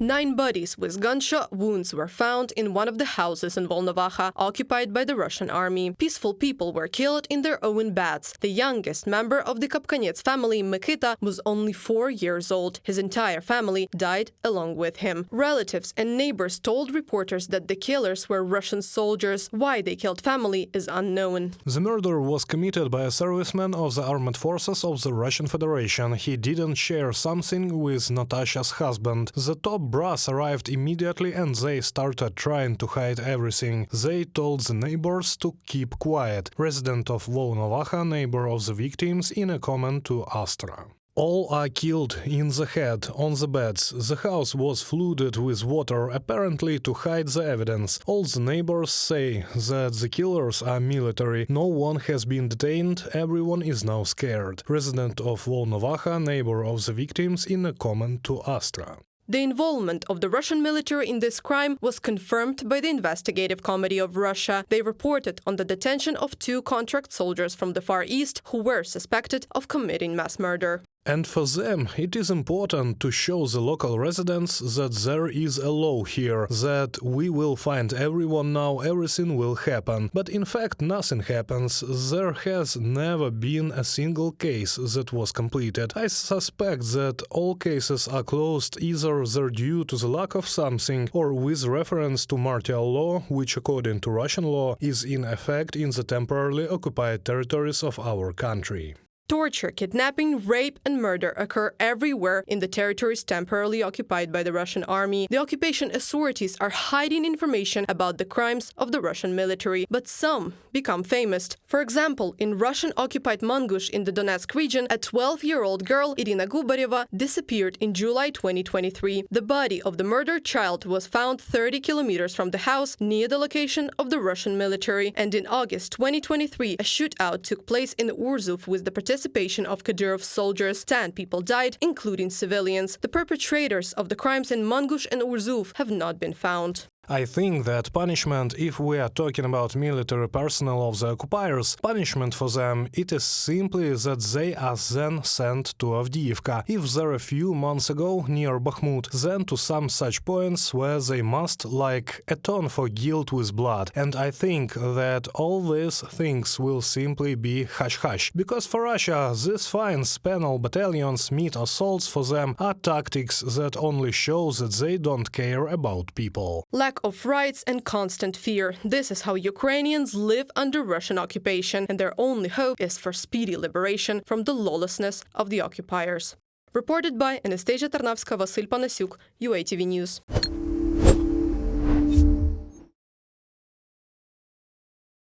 9 bodies with gunshot wounds were found in one of the houses in Volnovakha, occupied by the Russian army. Peaceful people were killed in their own beds. The youngest member of the Kopkanets family, Mikita, was only 4 years old. His entire family died along with him. Relatives and neighbors told reporters that the killers were Russian soldiers. Why they killed family is unknown. The murder was committed by a serviceman of the armed forces of the Russian Federation. He didn't share something with Natasha's husband. The top brass arrived immediately and they started trying to hide everything. They told the neighbors to keep quiet. Resident of Volnovakha, neighbor of the victims, in a comment to Astra. All are killed in the head, on the beds. The house was flooded with water, apparently to hide the evidence. All the neighbors say that the killers are military. No one has been detained, everyone is now scared. Resident of Volnovakha, neighbor of the victims, in a comment to Astra. The involvement of the Russian military in this crime was confirmed by the Investigative Committee of Russia. They reported on the detention of 2 contract soldiers from the Far East who were suspected of committing mass murder. And for them, it is important to show the local residents that there is a law here, that we will find everyone now, everything will happen. But in fact, nothing happens. There has never been a single case that was completed. I suspect that all cases are closed either they're due to the lack of something or with reference to martial law, which according to Russian law is in effect in the temporarily occupied territories of our country. Torture, kidnapping, rape and murder occur everywhere in the territories temporarily occupied by the Russian army. The occupation authorities are hiding information about the crimes of the Russian military, but some become famous. For example, in Russian-occupied Mangush in the Donetsk region, a 12-year-old girl, Irina Gubareva, disappeared in July 2023. The body of the murdered child was found 30 kilometers from the house near the location of the Russian military. And in August 2023, a shootout took place in Urzuf with the participation of Kadyrov's soldiers. 10 people died, including civilians. The perpetrators of the crimes in Mangush and Urzuf have not been found. I think that punishment, if we are talking about military personnel of the occupiers, punishment for them, it is simply that they are then sent to Avdiivka. If they're a few months ago near Bakhmut, then to some such points where they must, like, atone for guilt with blood. And I think that all these things will simply be hush-hush. Because for Russia, these fines, penal battalions, meat assaults for them are tactics that only show that they don't care about people. Lack of rights and constant fear. This is how Ukrainians live under Russian occupation, and their only hope is for speedy liberation from the lawlessness of the occupiers. Reported by Anastasia Tarnavska, Vasyl Panasiuk, UATV News.